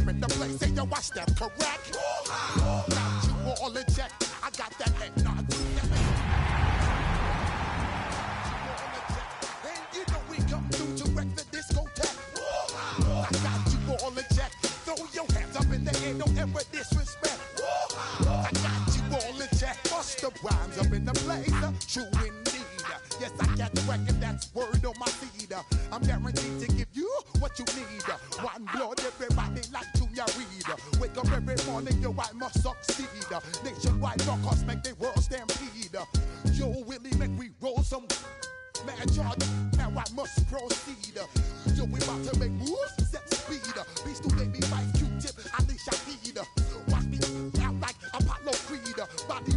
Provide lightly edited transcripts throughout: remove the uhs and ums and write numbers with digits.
up in the place. Say yo, watch that, correct? Got you all in check. I got that head nod. And you know we come through to wreck the discotheque. I got you all in check. Throw your hands up in the air, don't ever disrespect. I got you all in check. Bust the rhymes up in the place. True indeed. Yes, I got the record, that's word on my feed. I'm guaranteed to give you what you need. One blood, everybody like Junior Reed. Wake up every morning, yo, I must succeed. Nationwide rockers make the world stampede. Yo, Willie, make we roll some mad charge. Now I must proceed. Yo, we about to make moves, set speed. Beast to baby, Vice Q-Tip, Ali Shaheed. Watch me out like Apollo Creed. Body,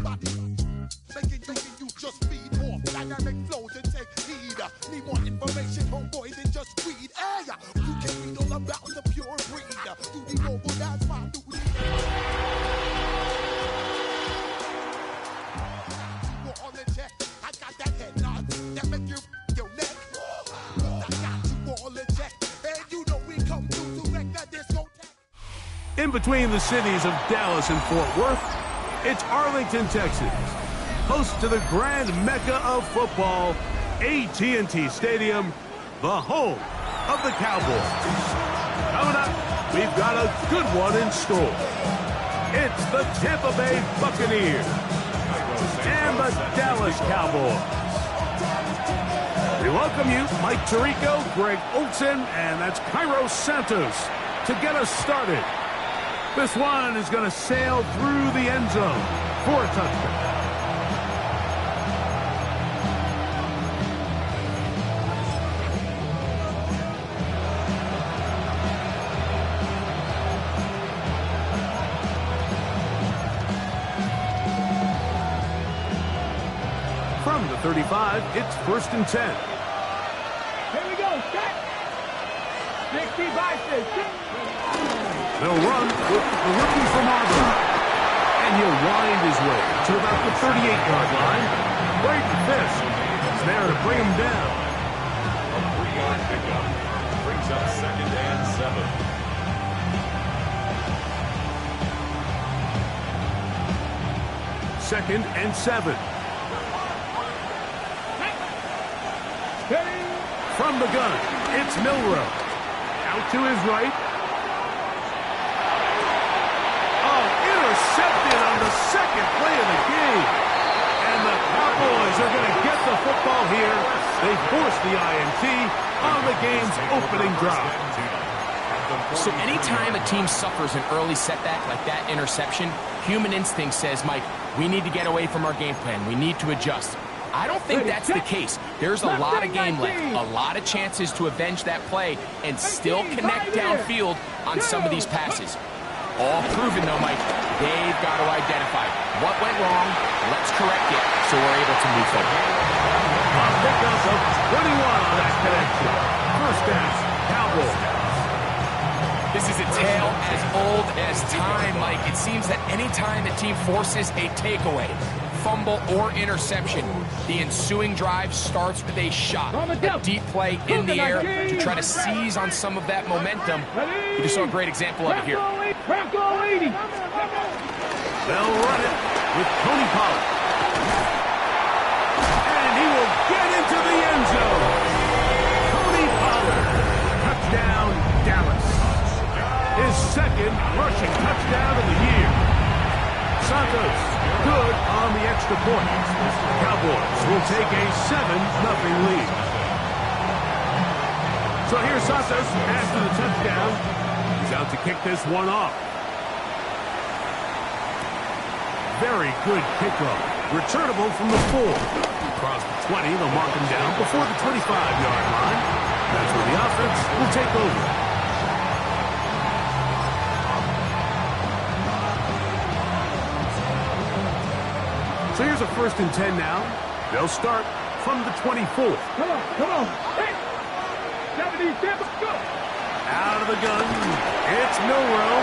making you just feed more dynamic flows and take heed. Need more information, homeboy, than just read. Hey, you can read all about the pure breed. Do the noble, that's my duty. You on the check, I got that head nod that make you your neck. I got you all in check, and you know we come through to wreck that discotheque. In between the cities of Dallas and Fort Worth, it's Arlington, Texas. Host to the grand mecca of football, AT&T Stadium, the home of the Cowboys. Coming up, we've got a good one in store. It's the Tampa Bay Buccaneers and the Dallas Cowboys. We welcome you, Mike Tirico, Greg Olson, and that's Cairo Santos to get us started. This one is going to sail through the end zone for a touchdown. From the 35, it's 1st and 10. Here we go, set. 65, 6. They'll run with the rookie from Auburn. And he'll wind his way to about the 38-yard line. Braden Fisk is there to bring him down. A 3-yard pickup brings up 2nd and 7. 2nd and 7. From the gun, it's Milrow. Out to his right. Oh, intercepted on the second play of the game. And the Cowboys are going to get the football here. They force the INT on the game's opening drive. So anytime a team suffers an early setback like that interception, human instinct says, Mike, we need to get away from our game plan. We need to adjust. I don't think that's the case. There's a lot of game left, a lot of chances to avenge that play and still connect downfield on some of these passes. All proven, though, Mike. They've got to identify what went wrong, let's correct it, so we're able to move forward. A pickup of 21 on that connection. First down, Cowboys. This is a tale as old as time, Mike. It seems that any time a team forces a takeaway, fumble, or interception, the ensuing drive starts with a shot, a deep play in the air to try to seize on some of that momentum. You just saw a great example of it here. They'll run it with Tony Pollard. And he will get into the end zone. Tony Pollard. Touchdown, Dallas. His second rushing touchdown of the year. Santos, good on the extra point. Cowboys will take a 7-0 lead. So here's Santos after the touchdown. He's out to kick this one off. Very good kickoff. Returnable from the 4. Across the 20, they'll mark him down before the 25-yard line. That's where the offense will take over. So here's a 1st and 10 now. They'll start from the 24. Come on. Hey! 70, go! Out of the gun, it's Milrow.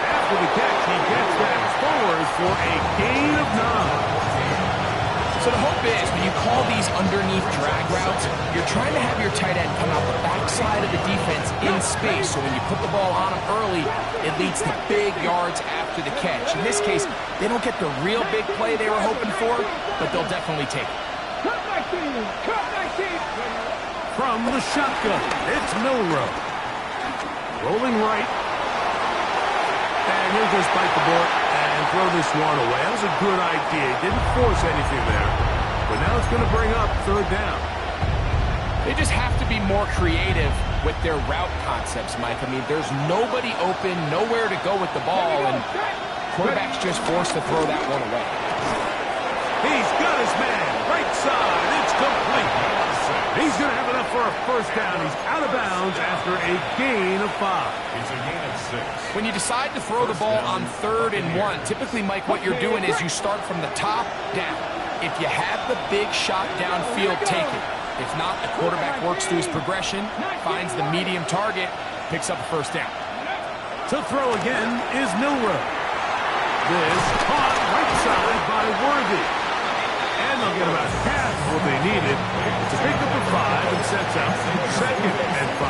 After the catch, he gets that forward for a gain of 9. So the hope is when you call these underneath drag routes, you're trying to have your tight end come out the backside of the defense in space. So when you put the ball on him early, it leads to big yards after the catch. In this case, they don't get the real big play they were hoping for, but they'll definitely take it. From the shotgun, it's Milrow. Rolling right. And he'll just bite the bullet and throw this one away. That was a good idea. He didn't force anything there. But now it's going to bring up third down. They just have to be more creative with their route concepts, Mike. I mean, there's nobody open, nowhere to go with the ball, and quarterback's just forced to throw that one away. He's got his man. Right side. It's complete. He's going to have enough for a first down. He's out of bounds after a gain of 5. It's a gain of 6. When you decide to throw the ball on 3rd and 1, typically, Mike, what you're doing is you start from the top down. If you have the big shot downfield, take it. If not, the quarterback works through his progression, finds the medium target, picks up a first down. To throw again is Milrow. This caught right side by Worthy. And they'll get about half what they needed to pick up a 5 and sets out 2nd and 5.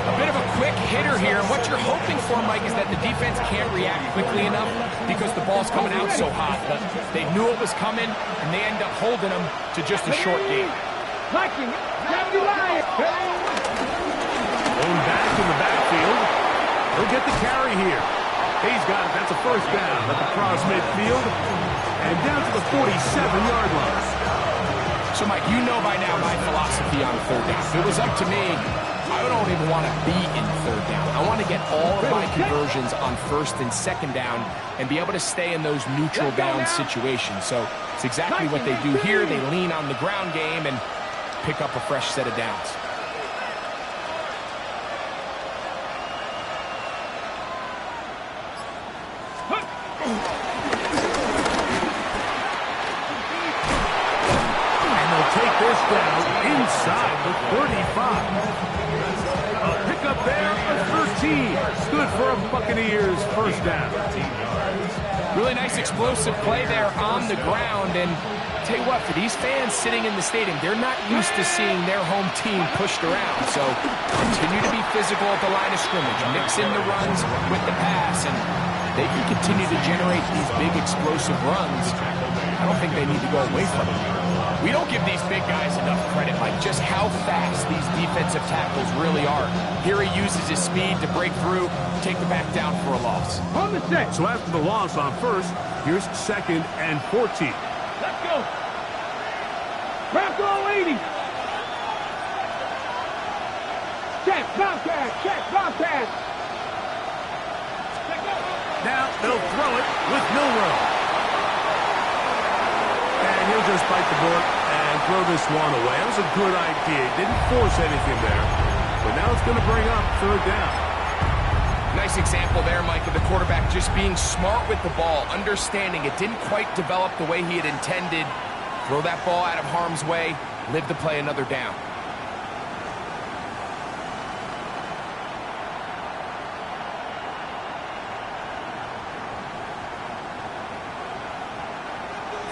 A bit of a quick hitter here. What you're hoping for, Mike, is that the defense can't react quickly enough because the ball's coming out so hot. But they knew it was coming, and they end up holding them to just a short game. Going back in the backfield. He'll get the carry here. He's got it. That's a first down at the cross midfield. And down to the 47-yard line. So, Mike, you know by now my philosophy on 3rd down. If it was up to me, I don't even want to be in 3rd down. I want to get all of my conversions on 1st and 2nd down and be able to stay in those neutral down situations. So it's exactly what they do here. They lean on the ground game and pick up a fresh set of downs. This down inside the 35. A pickup there of 13. Good for a Buccaneers first down. Really nice explosive play there on the ground. And tell you what, for these fans sitting in the stadium, they're not used to seeing their home team pushed around. So continue to be physical at the line of scrimmage. Mix in the runs with the pass. And they can continue to generate these big explosive runs. I don't think they need to go away from it. We don't give these big guys enough credit, Mike, just how fast these defensive tackles really are. Here he uses his speed to break through, take the back down for a loss. On the set. So after the loss on 1st, here's 2nd and 14. Let's go. Crack all 80. Check, Bobcat. Now they'll throw it with Milrow. And he'll just bite the bullet and throw this one away. That was a good idea. Didn't force anything there. But now it's going to bring up 3rd down. Nice example there, Mike, of the quarterback just being smart with the ball, understanding it didn't quite develop the way he had intended. Throw that ball out of harm's way, live to play another down.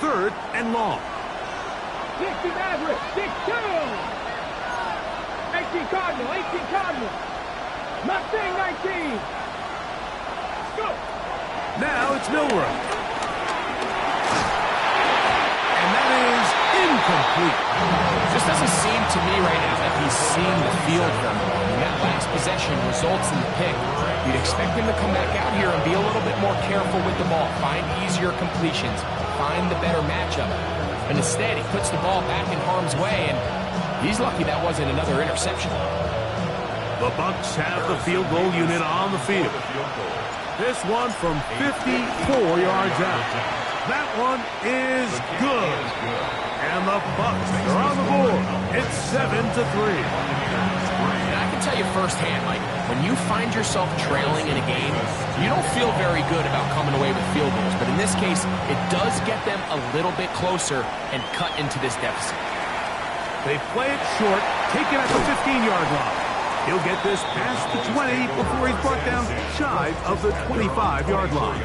Third and long. 60 Maverick, 6-2. 18 Cardinal. Mustang 19. Go. Now it's Milrow. And that is incomplete. Just doesn't seem to me right now that he's seeing the field very well. And that last possession results in the pick. You'd expect him to come back out here and be a little bit more careful with the ball, find easier completions, find the better matchup. And instead, he puts the ball back in harm's way, and he's lucky that wasn't another interception. The Bucs have the field goal unit on the field. This one from 54 yards out. That one is good. And the Bucs are on the board. It's 7-3. And I can tell you firsthand, Mike, when you find yourself trailing in a game, you don't feel very good about coming away with field goals. But in this case, it does get them a little bit closer and cut into this deficit. They play it short, take it at the 15-yard line. He'll get this past the 20 before he's brought down shy of the 25-yard line.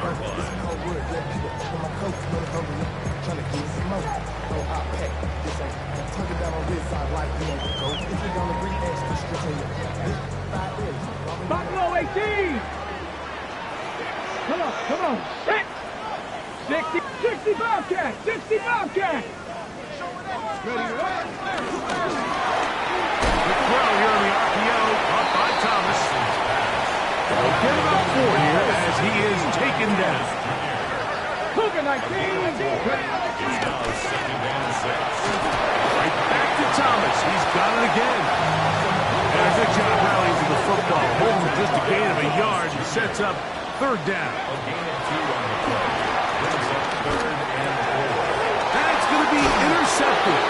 Buffalo 18. Come on. 60 Bobcat. 60 Bobcat. Ready. Throw here on the RPO, up by Thomas. They'll get about 4 here as he is taken down. Cougar 19. Right back to Thomas. He's got it again. And a good job rallying to the football. Holds him just a gain of a yard and sets up third down. That's going to be intercepted.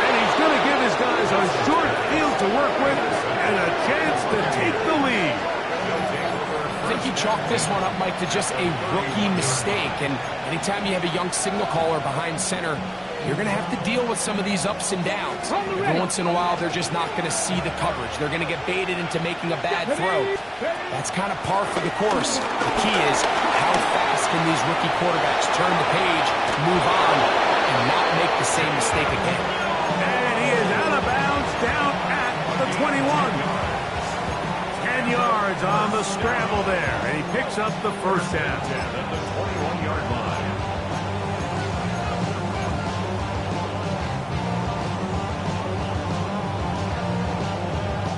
And he's going to give his guys a short field to work with and a chance to take the lead. I think you chalk this one up, Mike, to just a rookie mistake. And anytime you have a young signal caller behind center, you're going to have to deal with some of these ups and downs. Every once in a while, they're just not going to see the coverage. They're going to get baited into making a bad throw. That's kind of par for the course. The key is how fast can these rookie quarterbacks turn the page, move on, and not make the same mistake again. And he is out of bounds down at the 21. 10 yards on the scramble there, and he picks up the first down. At the 21-yard line.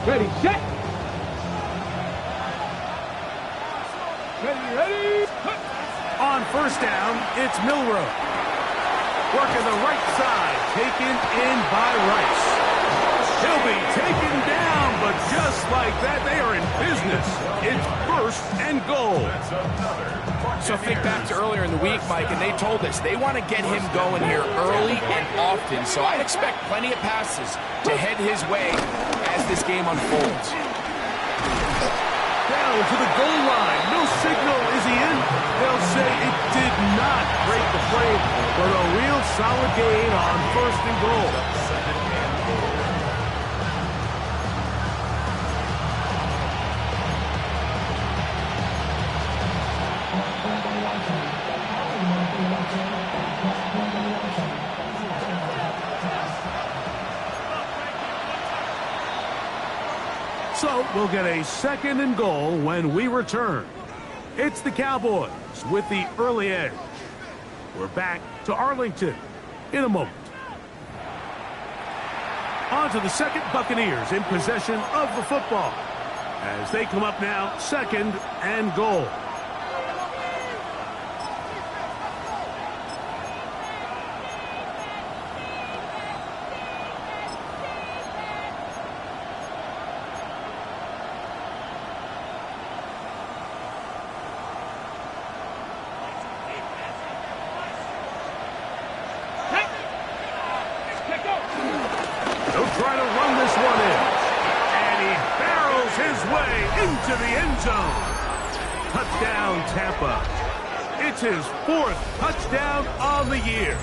Ready, set. Ready. On first down, it's Milroe. Working the right side, taken in by Rice. He'll be taken down, but just like that, they are in business. It's first and goal. So think back to earlier in the week, Mike, and they told us they want to get him going here early and often. So I'd expect plenty of passes to head his way as this game unfolds. Down to the goal line. No signal. Is he in? They'll say it did not break the play, but a real solid gain on first and goal. So we'll get a second and goal when we return. It's the Cowboys with the early edge. We're back to Arlington in a moment. On to the second, Buccaneers in possession of the football as they come up now, second and goal. Trying to run this one in. And he barrels his way into the end zone. Touchdown, Tampa. It's his fourth touchdown on the year.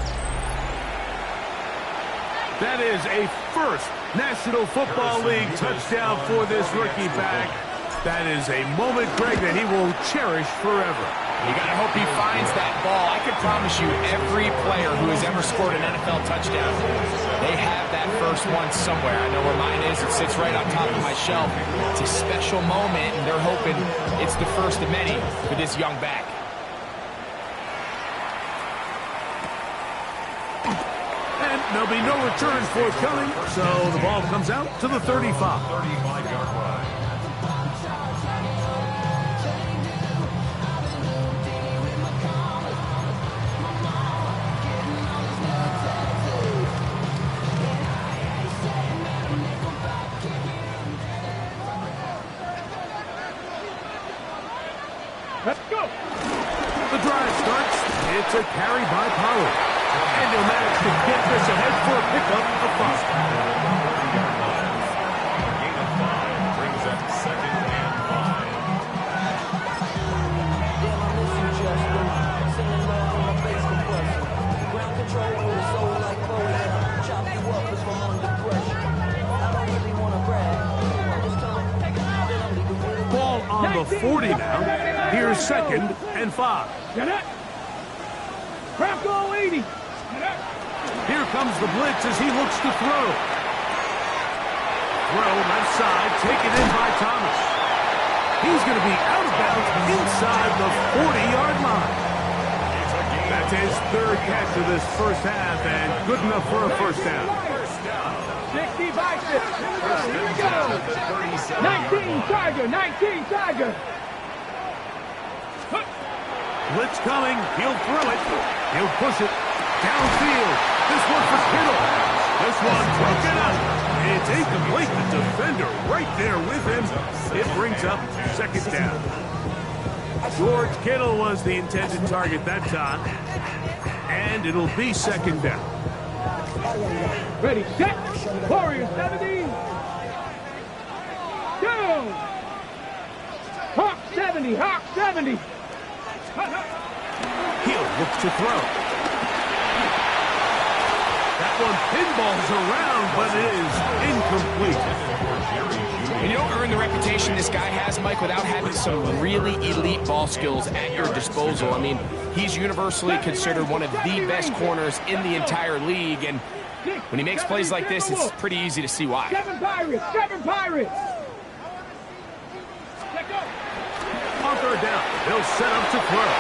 That is a first National Football League touchdown for this rookie back. That is a moment, Greg, that he will cherish forever. You got to hope he finds that ball. I can promise you every player who has ever scored an NFL touchdown, they have that first one somewhere. I know where mine is. It sits right on top of my shelf. It's a special moment, and they're hoping it's the first of many for this young back. And there'll be no return forthcoming, so the ball comes out to the 35. 35-yard line. Let's go. The drive starts. It's a carry by Pollard. And he'll manage to get this ahead for a pickup of 5. Gain of 5 brings up second and 5. Ball on the 40 now. Here's second and 5. Get it. Crap goal 80. comes the blitz as he looks to throw. Throw left side, taken in by Thomas. He's going to be out of bounds inside the 40-yard line. That's his third catch of this first half, and good enough for a first down. 60 Vikings. Here we go. 19 Tiger. 19 Tiger. Blitz coming. He'll throw it. He'll push it downfield. This one for Kittle. This one broken up. It's incomplete. The defender right there with him. It brings up second down. George Kittle was the intended target that time. And it'll be second down. Ready, set. Warriors 70. Down. Hawk 70. Hawk 70. He'll look to throw. That one pinballs around, but it is incomplete. You don't earn the reputation this guy has, Mike, without having some really elite ball skills at your disposal. I mean, he's universally considered one of the best corners in the entire league, and when he makes plays like this, it's pretty easy to see why. 7 Pirates. 7 Pirates. On third down, they'll set up to throw.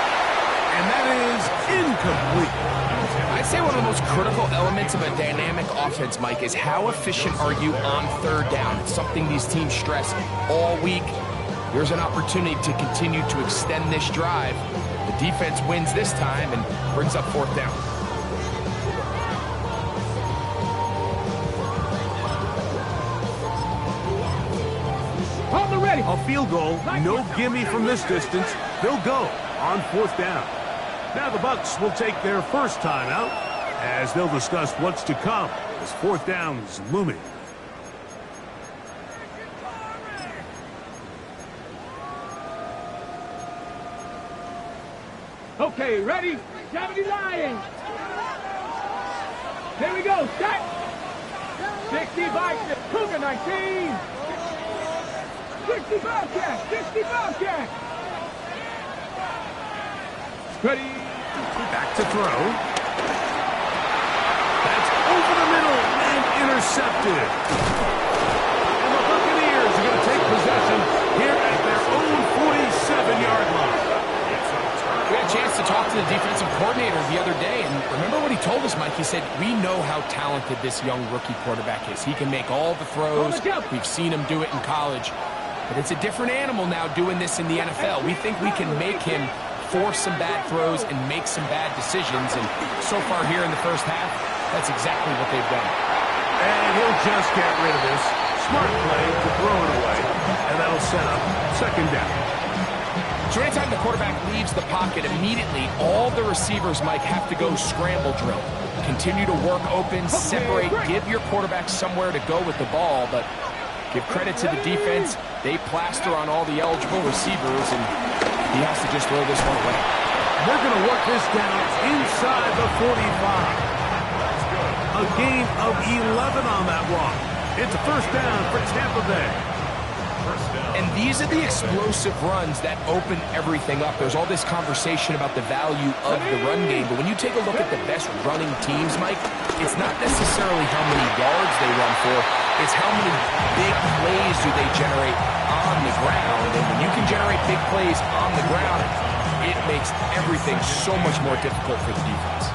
And that is incomplete. I'd say one of the most critical elements of a dynamic offense, Mike, is how efficient are you on third down. It's something these teams stress all week. Here's an opportunity to continue to extend this drive. The defense wins this time and brings up fourth down. On the ready. A field goal, no gimme from this distance. They'll go on fourth down. Now the Bucs will take their first timeout as they'll discuss what's to come as fourth down is looming. Okay, ready? 70 Lions. Here we go. Set. 60 Vikings. Cougar 19. 60 Bobcats. 60 Bobcats. Ready? Back to throw. That's over the middle and intercepted. And the Buccaneers are going to take possession here at their own 47-yard line. We had a chance to talk to the defensive coordinator the other day, and remember what he told us, Mike? He said, we know how talented this young rookie quarterback is. He can make all the throws. We've seen him do it in college. But it's a different animal now doing this in the NFL. We think we can make him force some bad throws and make some bad decisions. And so far here in the first half, that's exactly what they've done. And he'll just get rid of this. Smart play to throw it away. And that'll set up second down. So anytime the quarterback leaves the pocket, immediately all the receivers, Mike, have to go scramble drill. Continue to work open, separate, give your quarterback somewhere to go with the ball, but give credit to the defense. They plaster on all the eligible receivers, and he has to just throw this one away. They're going to work this down inside the 45. A gain of 11 on that walk. It's a first down for Tampa Bay. And these are the explosive runs that open everything up. There's all this conversation about the value of the run game, but when you take a look at the best running teams, Mike, it's not necessarily how many yards they run for, it's how many big plays do they generate on the ground. And when you can generate big plays on the ground, it makes everything so much more difficult for the defense.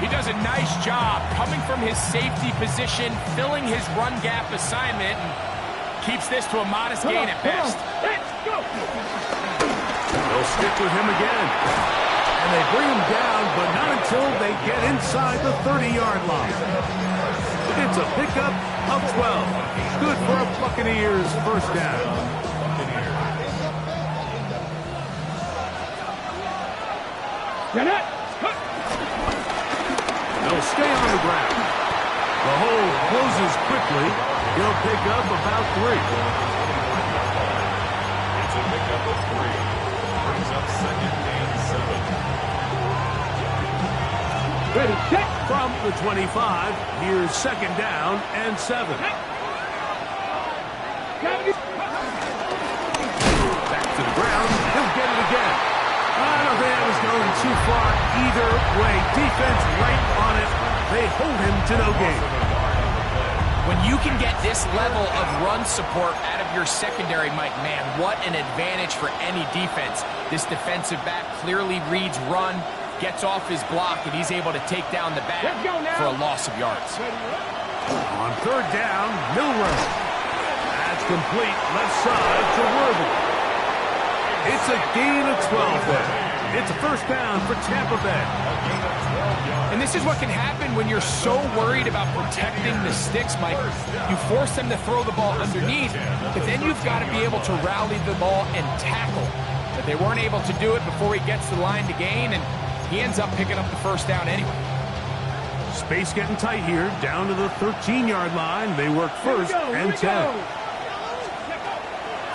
He does a nice job coming from his safety position, filling his run gap assignment, and keeps this to a modest gain at best. Let's go. They'll stick with him again. And they bring him down, but not until they get inside the 30-yard line. It's a pickup of 12. Good for a Buccaneers first down. They'll stay on the ground. The hole closes quickly. He'll pick up about 3. It's a pickup of 3. Brings up second and 7. Ready, set. From the 25, here's second down and 7. Back to the ground. He'll get it again. I don't think that was going too far either way. Defense right on it. They hold him to no gain. When you can get this level of run support out of your secondary, Mike, man, what an advantage for any defense. This defensive back clearly reads run, gets off his block, and he's able to take down the back for a loss of yards. On third down, Milroe. That's complete left side to Worthy. It's a gain of 12 there. It's a first down for Tampa Bay. And this is what can happen when you're so worried about protecting the sticks, Mike. You force them to throw the ball underneath, but then you've got to be able to rally the ball and tackle. But they weren't able to do it before he gets to the line to gain, and he ends up picking up the first down anyway. Space getting tight here, down to the 13-yard line. They work first and 10.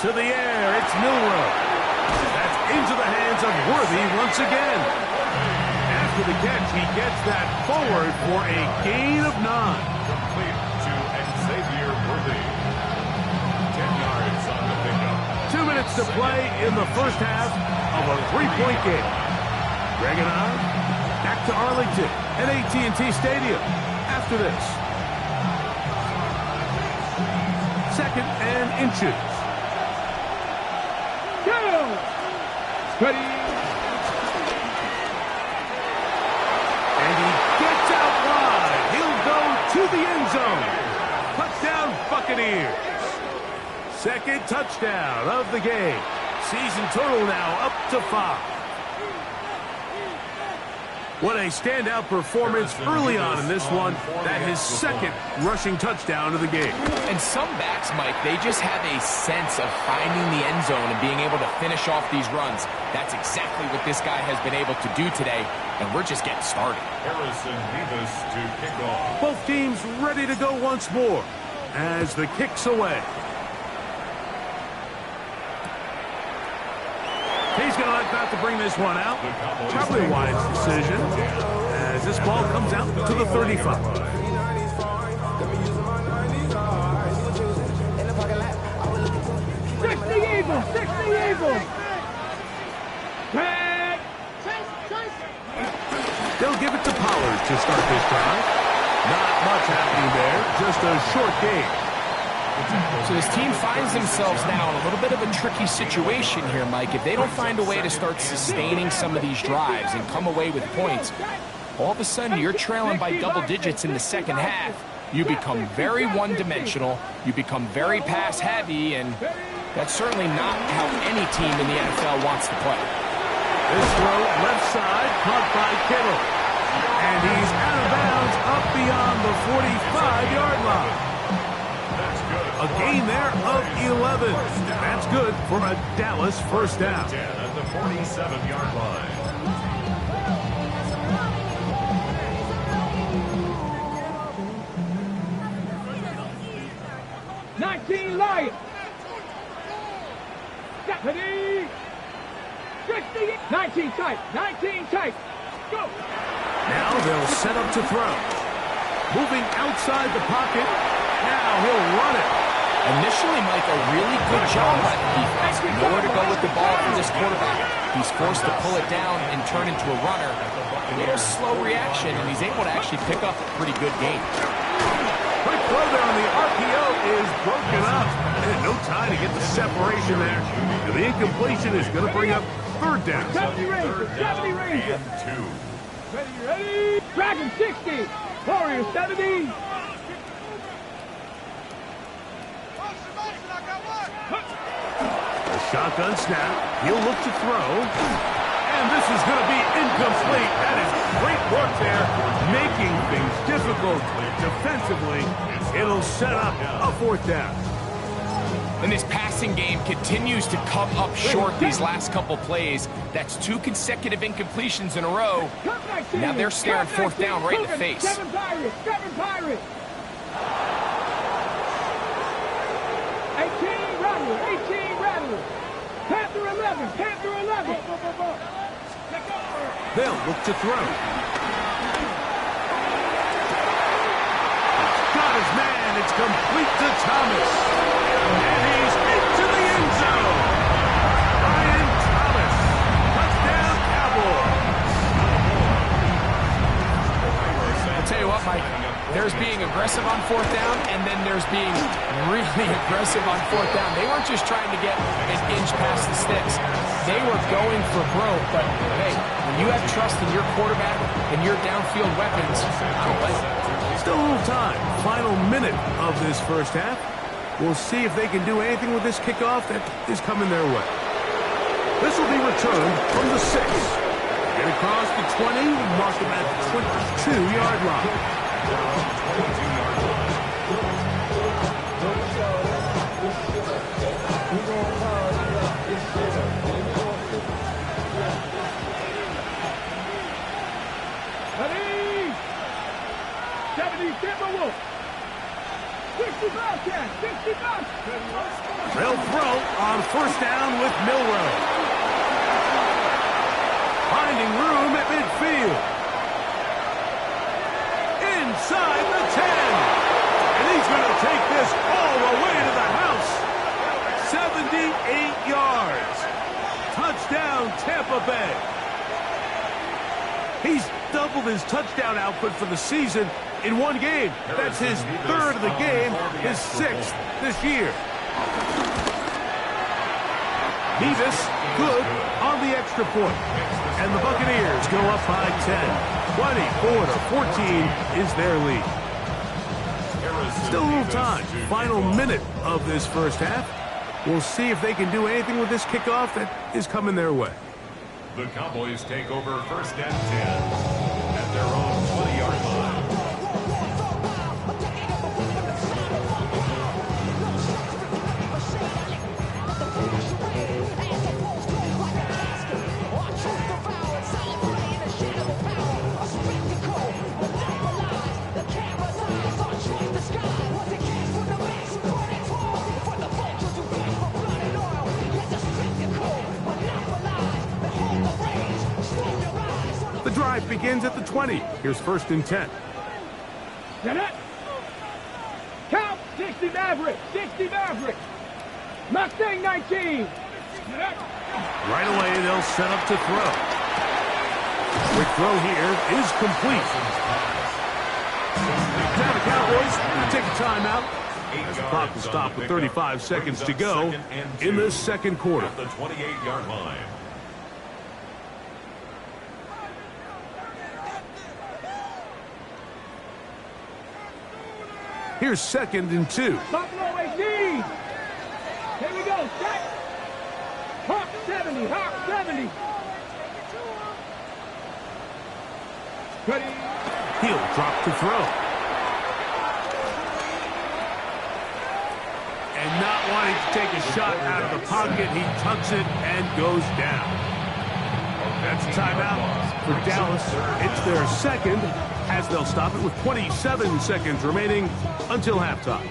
To the air, it's Milroe. That's into the hands of Worthy once again. After the catch, he gets that forward for a gain of 9. Complete to Xavier Worthy. 10 yards on the pickup. 2 minutes to play in the first half of a 3-point game. Greg and I back to Arlington at AT&T Stadium after this. 2nd and inches. Ready. And he gets out wide. He'll go to the end zone. Touchdown, Buccaneers. 2nd touchdown of the game. Season total now up to 5. What a standout performance early on in this one. That his 2nd rushing touchdown of the game. And some backs, Mike, they just have a sense of finding the end zone and being able to finish off these runs. That's exactly what this guy has been able to do today, and we're just getting started. Harrison Davis to kick off. Both teams ready to go once more as the kick's away. He's going to like not to bring this one out. Probably a wise decision as this ball comes out to the 35. 60 Eagles, 60 Eagles. They'll give it to Pollard to start this drive. Not much happening there, just a short game. So this team finds themselves now in a little bit of a tricky situation here, Mike. If they don't find a way to start sustaining some of these drives and come away with points, all of a sudden you're trailing by double digits in the second half. You become very one-dimensional, you become very pass-heavy, and that's certainly not how any team in the NFL wants to play. This throw left side, caught by Kittle. And he's out of bounds up beyond the 45-yard line. A gain there of 11. That's good for a Dallas first down. 10 at the 47-yard line. 19 Lions. Deputy. 60. 19 tight. 19 tight. Go. Now they'll set up to throw. Moving outside the pocket. Now he'll run it. Initially, Mike, a really good job by the defense. Nowhere to go with the ball for this quarterback. He's forced to pull it down and turn into a runner. A little slow reaction, and he's able to actually pick up a pretty good game. Quick throw there on the RPO is broken up. And no time to get the separation there. And the incompletion is going to bring up third down. 70 Rangers. 70 Rangers. Ready. Dragon 60. Warrior 70. A shotgun snap. He'll look to throw. And this is going to be incomplete. That is great work there, making things difficult defensively. It'll set up a fourth down. And this passing game continues to come up short these last couple plays. That's 2 consecutive incompletions in a row. Now they're staring fourth down right in the face. 7 Pirates. 7 Pirates. 18 Rattler. 18 Rattler. Panther 11. Panther 11. They'll look to throw. Got his man. It's complete to Thomas. And he's into the end zone. Ryan Thomas. Touchdown, Cowboys. I'll tell you what, Mike. aggressive on fourth down, and then there's being really aggressive on fourth down. They weren't just trying to get an inch past the sticks. They were going for broke, but hey, when you have trust in your quarterback and your downfield weapons, I don't blame it. Still a little time. Final minute of this first half. We'll see if they can do anything with this kickoff that is coming their way. This will be returned from the 6. Get across the 20, mark them at the 22-yard line. Ready? 70 Timberwolves. 60 Bobcats. 60 Bobcats. They'll throw on first down with Milroe. Finding room at midfield. Inside the 10. And he's going to take this all the way to the house. 78 yards. Touchdown, Tampa Bay. He's doubled his touchdown output for the season in one game. That's his third of the game, his 6th this year. Nevis, good on the extra point. And the Buccaneers go up by 10. 24-14 is their lead. Still a little time. Final minute of this first half. We'll see if they can do anything with this kickoff that is coming their way. The Cowboys take over first and 10 at their own 20-yard line. The drive begins at the 20. Here's first and 10. Set it. Count. 60 Maverick. 60 Maverick. Mustang 19. Set it. Right away, they'll set up to throw. Quick throw here is complete. Now the Cowboys will take a timeout as the clock will stop with 35 seconds to go in the second quarter. At the 28-yard line. Here's second and 2. Buffalo 18. Here we go. Set. Hawk 70. Hawk 70. Ready. He'll drop to throw. And not wanting to take a shot out of the pocket, he tucks it and goes down. That's a timeout for Dallas. It's their second, as they'll stop it with 27 seconds remaining until halftime.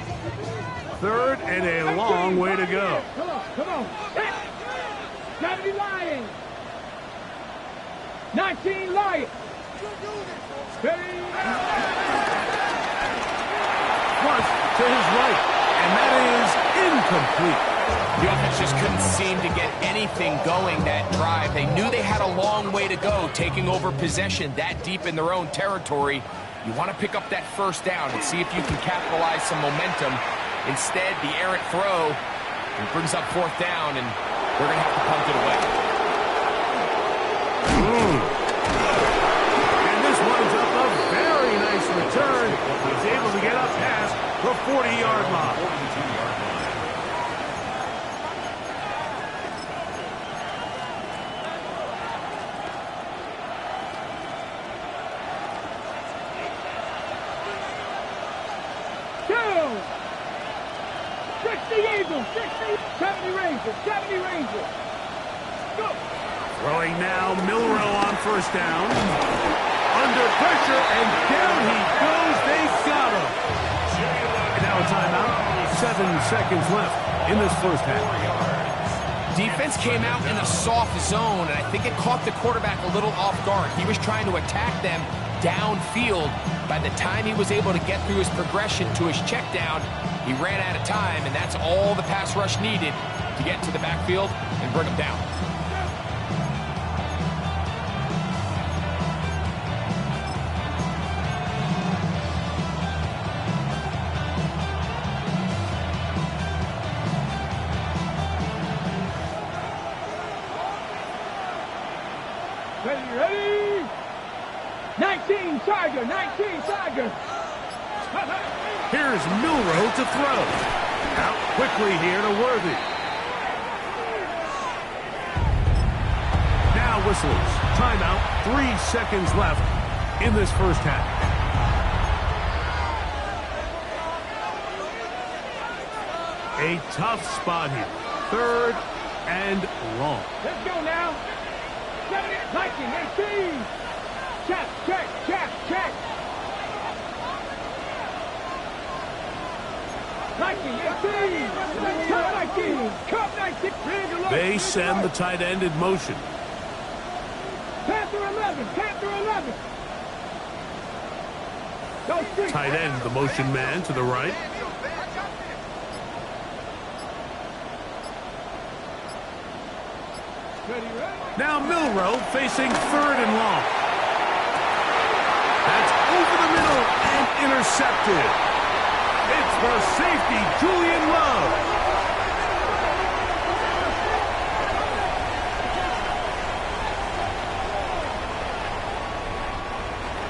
Third and a long way to go. Come on, come on. 70 Lions. 19 Lions. Ready. Plus to his right, and that is incomplete. The offense just couldn't seem to get anything going that drive. They knew they had a long way to go, taking over possession that deep in their own territory. You want to pick up that first down and see if you can capitalize some momentum. Instead, the errant throw brings up fourth down, and they're going to have to punt it away. And this winds up a very nice return. He's able to get up past the 40-yard line. Eagles, 60, 70 Rangers, 70 Rangers. Go. Throwing now, Milroe on first down. Under pressure, and down he goes. They got him. And now a timeout. 7 seconds left in this first half. Defense came out in a soft zone, and I think it caught the quarterback a little off guard. He was trying to attack them downfield. By the time he was able to get through his progression to his check down, he ran out of time, and that's all the pass rush needed to get to the backfield and bring him down. Tiger, 19, Tiger. Here's Milroe to throw. Out quickly here to Worthy. Now whistles. Timeout. 3 seconds left in this first half. A tough spot here. 3rd and long. Let's go now. 19, 18. Check, check, check, check. 19, 18. Cup 19. Cup 19. They send the tight end in motion. Panther 11. Panther 11. Tight end, the motion man to the right. Now Milroe facing 3rd and long. That's over the middle and intercepted. It's the safety, Julian Love.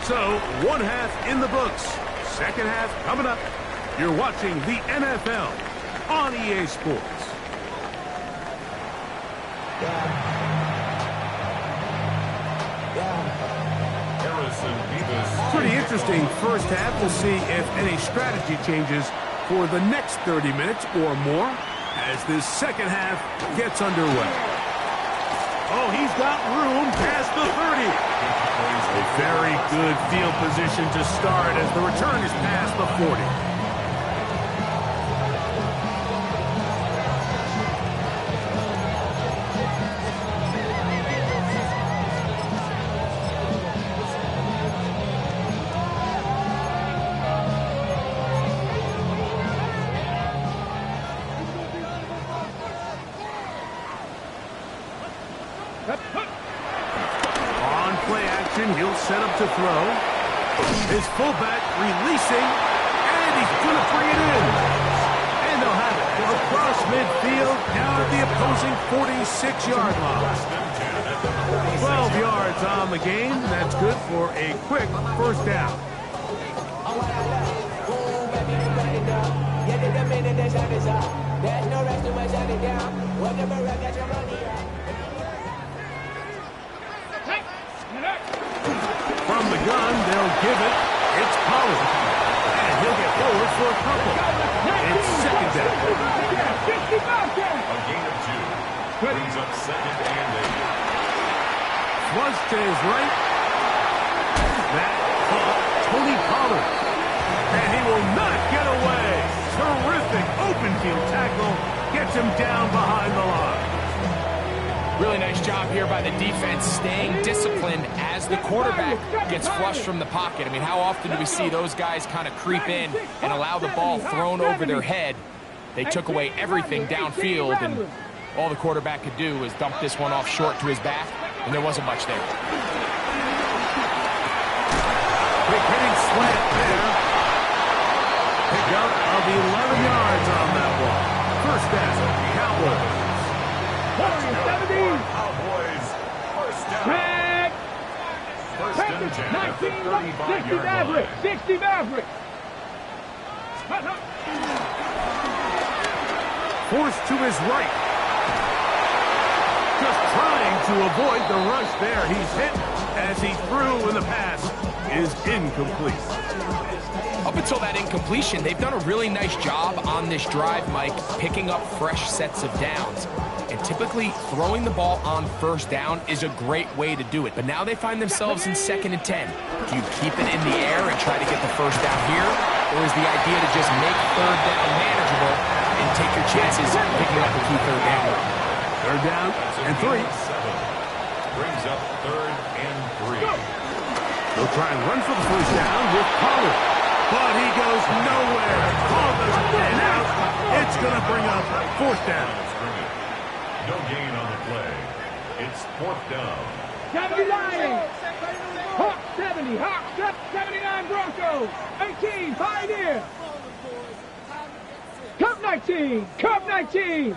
So, 1 half in the books. 2nd half coming up. You're watching the NFL on EA Sports. Pretty interesting first half. We'll see if any strategy changes for the next 30 minutes or more as this second half gets underway. Oh, he's got room past the 30. A very good field position to start as the return is past the 40. He'll set up to throw. His fullback releasing, and he's going to bring it in. And they'll have it across midfield, down at the opposing 46-yard line. 12 yards on the game. That's good for a quick first down. From the gun, they'll give it. It's Pollard. And he'll get forward for a couple. It's 2nd down. A gain of 2. Brings up 2nd and 8. Flush to his right. That caught Tony Pollard. And he will not get away. Terrific open field tackle. Gets him down behind the line. Really nice job here by the defense staying disciplined as the quarterback gets flushed from the pocket. I mean, how often do we see those guys kind of creep in and allow the ball thrown over their head? They took away everything downfield, and all the quarterback could do was dump this one off short to his back, and there wasn't much there. Quick hitting slant there. Pick up of 11 yards on that one. First down, Cowboys. Cowboys, first down. Tag. First and 10 at the 60 35-yard line. 60 Maverick. Forced to his right. Just trying to avoid the rush there. He's hit as he threw, and the pass is incomplete. Up until that incompletion, they've done a really nice job on this drive, Mike, picking up fresh sets of downs. And typically, throwing the ball on first down is a great way to do it. But now they find themselves in 2nd and 10. Do you keep it in the air and try to get the first down here? Or is the idea to just make 3rd down manageable and take your chances picking up a key 3rd down? 3rd down and 3. Brings up 3rd and 3. They'll try and run for the first down with Pollard. But he goes nowhere. Ball doesn't get out. It's going to bring up 4th down. No gain on the play. It's 4th down. 79. Hawk 70. Hawk 79 Broncos. 18 Pioneer. Cup 19. Cup 19.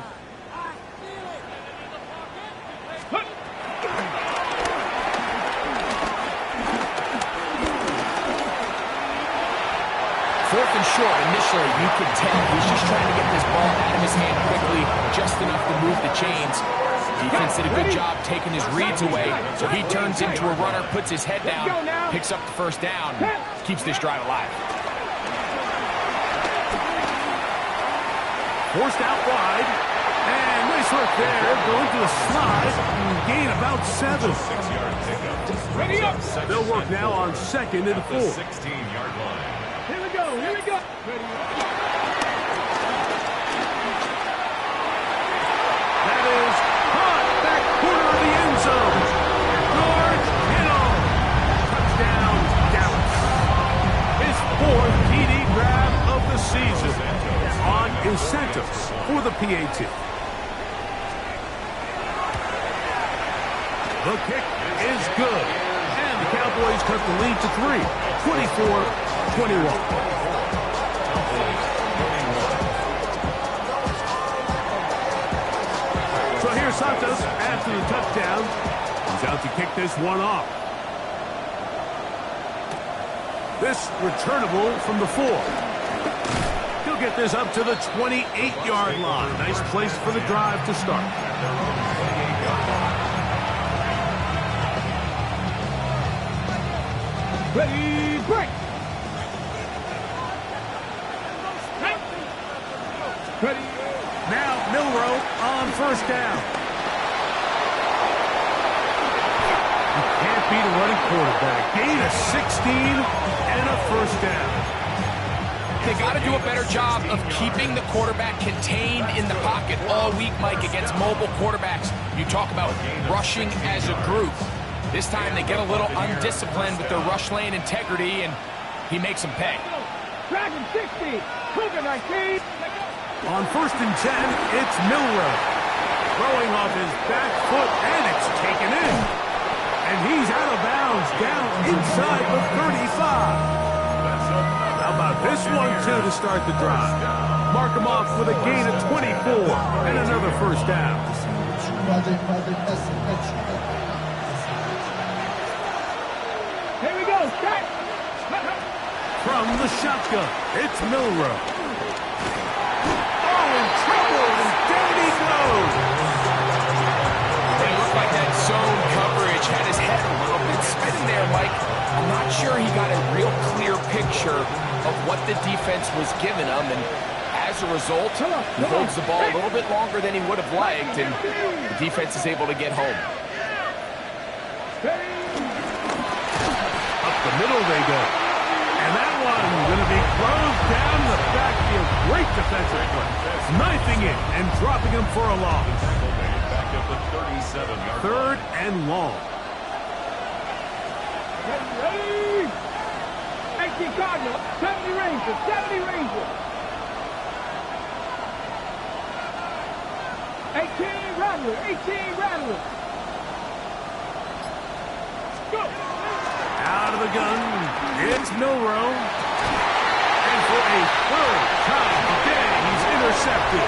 stopping short. Initially, you could tell he's just trying to get this ball out of his hand quickly, just enough to move the chains. Defense did a good job taking his reads away, so he turns into a runner, puts his head down, picks up the first down, keeps this drive alive. Forced out wide, and nice work there, going to the slide, and gain about 7. Ready up. They'll work now on 2nd and 4. 16-yard line. Here we go. Here we go. That is caught back corner of the end zone. George Kittle. Touchdown, Dallas. His 4th TD grab of the season on incentives for the PAT. The kick is good. And the Cowboys cut the lead to 3, 24-21. So here's Santos after the touchdown. He's out to kick this one off. This returnable from the 4. He'll get this up to the 28-yard line. Nice place for the drive to start. Ready, break. Ready. Now Milroe on first down. You can't beat a running quarterback. Gain of 16 and a first down. They got to do a better job of keeping the quarterback contained in the pocket all week, Mike, against mobile quarterbacks. You talk about rushing as a group. This time they get a little undisciplined with their rush lane integrity, and he makes them pay. Dragon 60. Cougar 19. On 1st and 10, it's Milroe. Throwing off his back foot, and it's taken in. And he's out of bounds, down inside the 35. How about this one, too, to start the drive? Mark him off with a gain of 24 and another first down. Here we go. Start. From the shotgun, it's Milroe. Oh, in trouble, and down he goes. It looked like that zone coverage had his head a little bit spinning there, Mike. I'm not sure he got a real clear picture of what the defense was giving him, and as a result, he holds the ball a little bit longer than he would have liked, and the defense is able to get home. Up the middle they go. And that one going to be closed down the backfield. Great defensive play. Knifing it and dropping him for a loss. Back up the 37-yard 3rd and long. Ready. 18 Cardinals. 70 Rangers. 70 Rangers. 18 Rattlers. 18 Rattlers. Go. Out of the gun, it's Milroe. And for a 3rd time today, he's intercepted.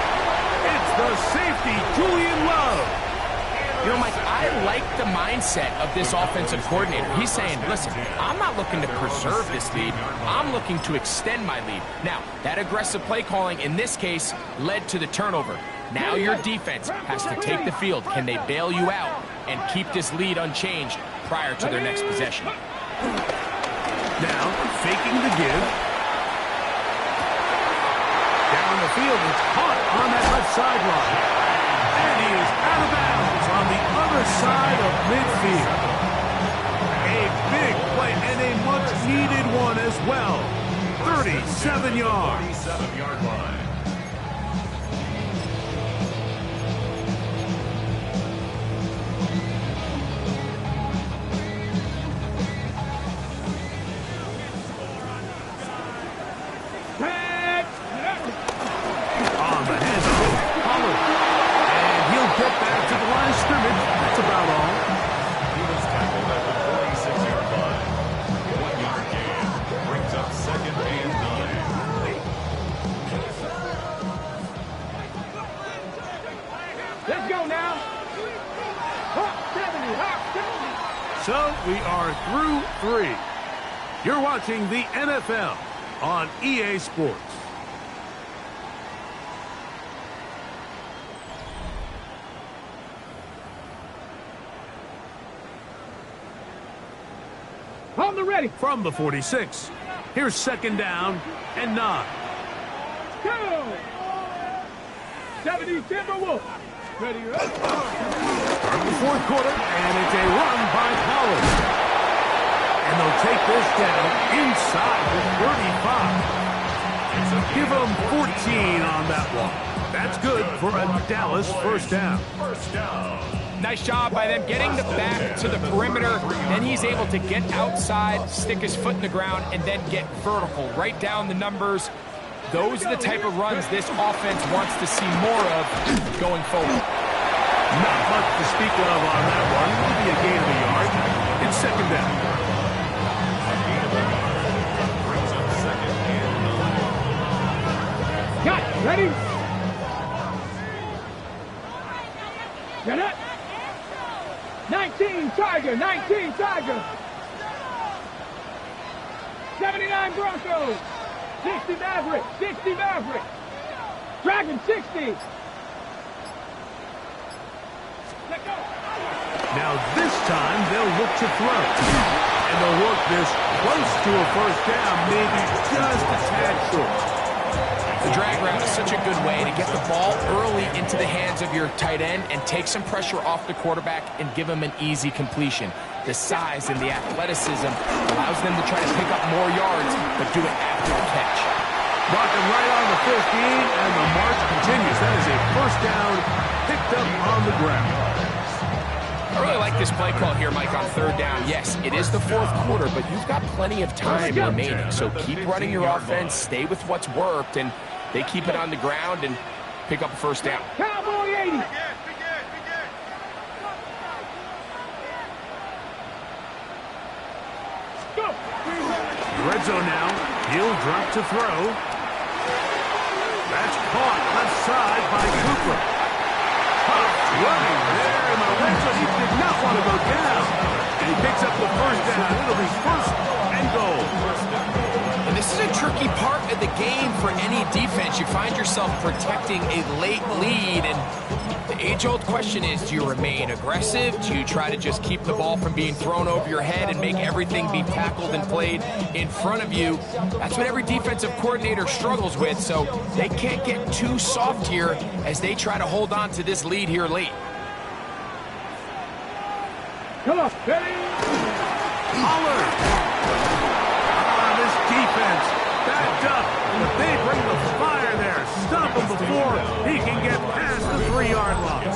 It's the safety, Julian Love. You know, Mike, I like the mindset of this offensive coordinator. He's saying, listen, I'm not looking to preserve this lead. I'm looking to extend my lead. Now, that aggressive play calling in this case led to the turnover. Now your defense has to take the field. Can they bail you out and keep this lead unchanged prior to their next possession? Now, faking the give. Down the field, it's caught on that left sideline. And he is out of bounds on the other side of midfield. A big play and a much-needed one as well. 37 yards. 37-yard line. On the handoff, Pollard. And he'll get back to the line of scrimmage. That's about all. He was tackled at the 46-yard line. 1-yard gain. Brings up 2nd and 9. Let's go now. Hawk 70. Hawk 70. So we are through 3. You're watching the NFL on EA Sports. On the ready. From the 46, here's second down and 9. Go! 70 Timberwolves. Ready, Start the fourth quarter, and it's a run by Pollard. And they'll take this down inside the 35. Give them 14 on that one. That's good for a Dallas first down. Nice job by them getting the back to the perimeter. Then he's able to get outside, stick his foot in the ground, and then get vertical. Right down the numbers. Those are the type of runs this offense wants to see more of going forward. Not much to speak of on that one. Maybe a gain of a yard. It's second down. Got it. Ready? Get it. 19 Tiger. 19 Tiger. 79 Broncos. 60 Maverick. 60 Maverick. Dragon 60. Let go. Now this time they'll look to throw. And they'll work this close to a first down, maybe just a tad short. The drag route is such a good way to get the ball early into the hands of your tight end and take some pressure off the quarterback and give him an easy completion. The size and the athleticism allows them to try to pick up more yards, but do it after the catch. Rocking right on the 15, and the march continues. That is a first down picked up on the ground. I really like this play call here, Mike, on third down. Yes, it is the fourth quarter, but you've got plenty of time remaining. So keep running your offense, stay with what's worked, and they keep it on the ground and pick up a first down. Cowboy 80. Go. Red zone now. He'll drop to throw. That's caught left side by Cooper. Tough running there in the red zone. He did not want to go down. And he picks up the first down. It'll be first and goal. And this is a tricky part of the game for any defense. You find yourself protecting a late lead, and the age-old question is, do you remain aggressive? Do you try to just keep the ball from being thrown over your head and make everything be tackled and played in front of you? That's what every defensive coordinator struggles with, so they can't get too soft here as they try to hold on to this lead here late. Come on, ready? Pollard. This defense backed up, but they bring the fire there. Stop him before he can get past the 3-yard line.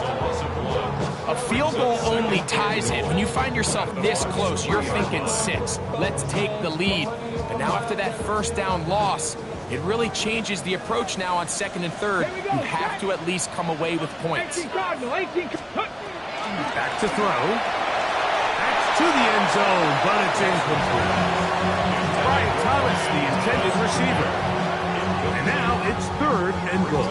A field goal only ties it. When you find yourself this close, you're thinking 6. Let's take the lead. But now after that first down loss, it really changes the approach now on second and third. You have to at least come away with points. 18 Cardinal, 18. Back to throw. That's to the end zone, but it's incomplete. Brian Thomas, the intended receiver. And now it's third and goal.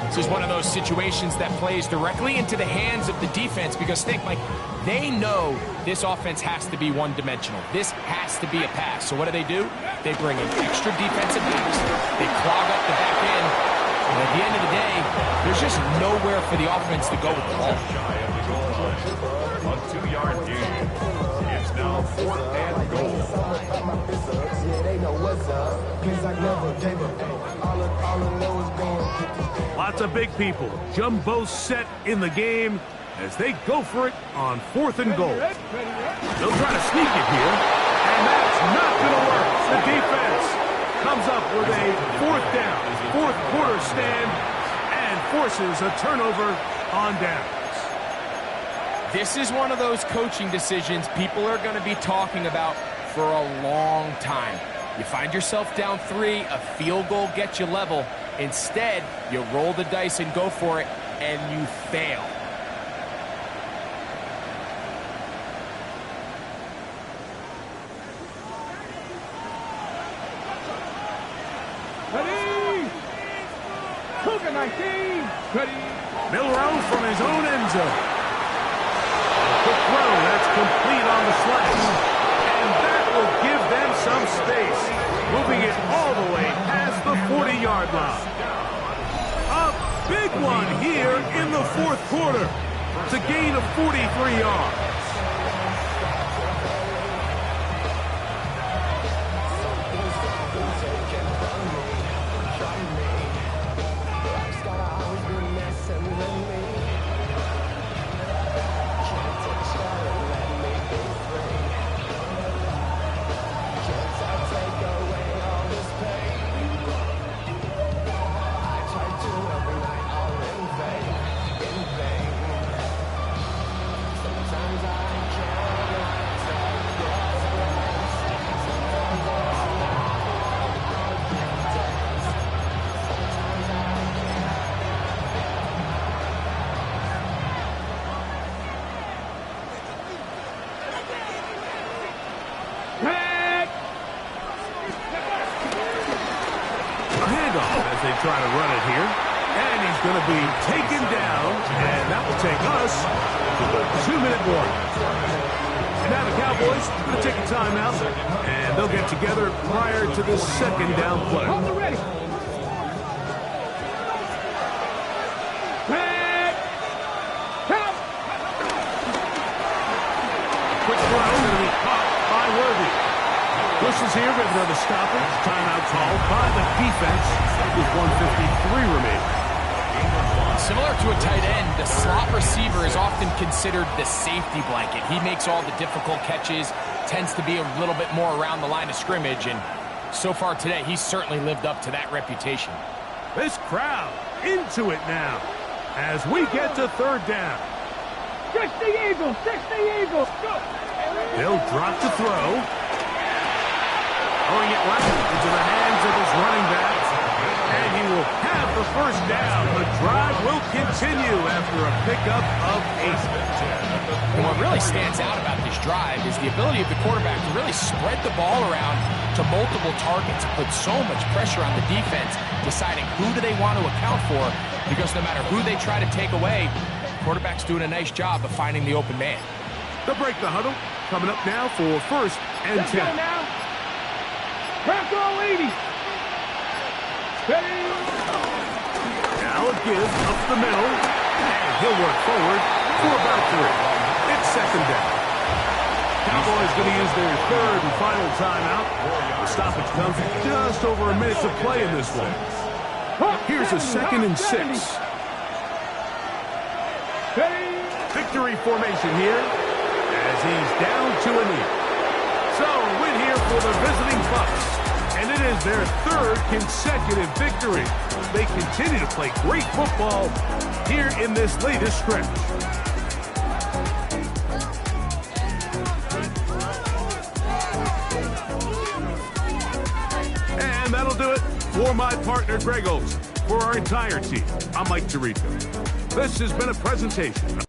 This is one of those situations that plays directly into the hands of the defense because think, Mike, they know this offense has to be one-dimensional. This has to be a pass. So what do? They bring in extra defensive backs. They clog up the back end. And at the end of the day, there's just nowhere for the offense to go with the ball. A 2-yard gain. It's now fourth and goal. Lots of big people. Jumbo set in the game as they go for it on fourth and goal. They'll try to sneak it here, and that's not going to work. The defense comes up with a fourth down, fourth quarter stand, and forces a turnover on downs. This is one of those coaching decisions people are going to be talking about for a long time. You find yourself down 3, a field goal gets you level. Instead, you roll the dice and go for it, and you fail. Ready? Cougar 19. Ready? Milrow from his own end zone. A quick throw, that's complete on the slash. And that will give them some space, moving it all the way past the 40-yard line. A big one here in the fourth quarter. It's a gain of 43 yards. They try to run it here, and he's going to be taken down, and that will take us to the 2-minute warning. And now the Cowboys are going to take a timeout, and they'll get together prior to the second down play. Ready. Quick throw going to be caught by Worthy. Whistles here with another stoppage. Timeout called by the defense with 1:53 remaining. Similar to a tight end, the slot receiver is often considered the safety blanket. He makes all the difficult catches, tends to be a little bit more around the line of scrimmage, and so far today, he's certainly lived up to that reputation. This crowd into it now as we get to third down. 60 Eagles, 60 Eagles, go! They'll drop to throw. Throwing it right into the hands of his running back. And he will have the first down. The drive will continue after a pickup of 8. And what really stands out about this drive is the ability of the quarterback to really spread the ball around to multiple targets, put so much pressure on the defense, deciding who do they want to account for, because no matter who they try to take away, the quarterback's doing a nice job of finding the open man. They'll break the huddle. Coming up now for first and 10. Let's go now. Crack all 80. Ready. Now a give up the middle, and he'll work forward for about 3. It's second down. Cowboys going to use their third and final timeout. The stoppage comes with just over a minute to play in this one. Here's a 2nd and 6. Victory formation here as he's down to a knee. So a win here for the visiting Bucs. And it is their 3rd consecutive victory. They continue to play great football here in this latest stretch. And that'll do it for my partner, Greg Olson. For our entire team, I'm Mike Tirico. This has been a presentation.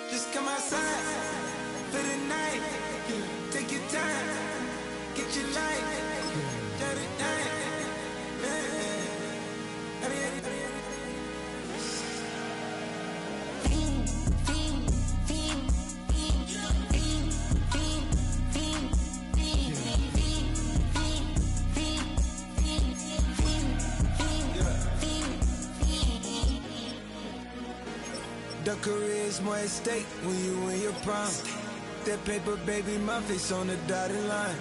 Just come outside for the night. Take your time, get your life. Shut it down. The career's more at stake when you win your prime. That paper, baby, my face on the dotted line.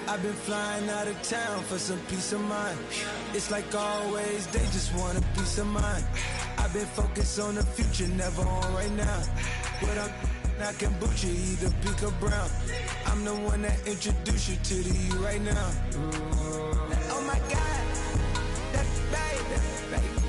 I've been flying out of town for some peace of mind. It's like always, they just want a peace of mind. I've been focused on the future, never on right now. What I can boot you, either pink or brown. I'm the one that introduced you to the you right now. Oh my God, that's baby.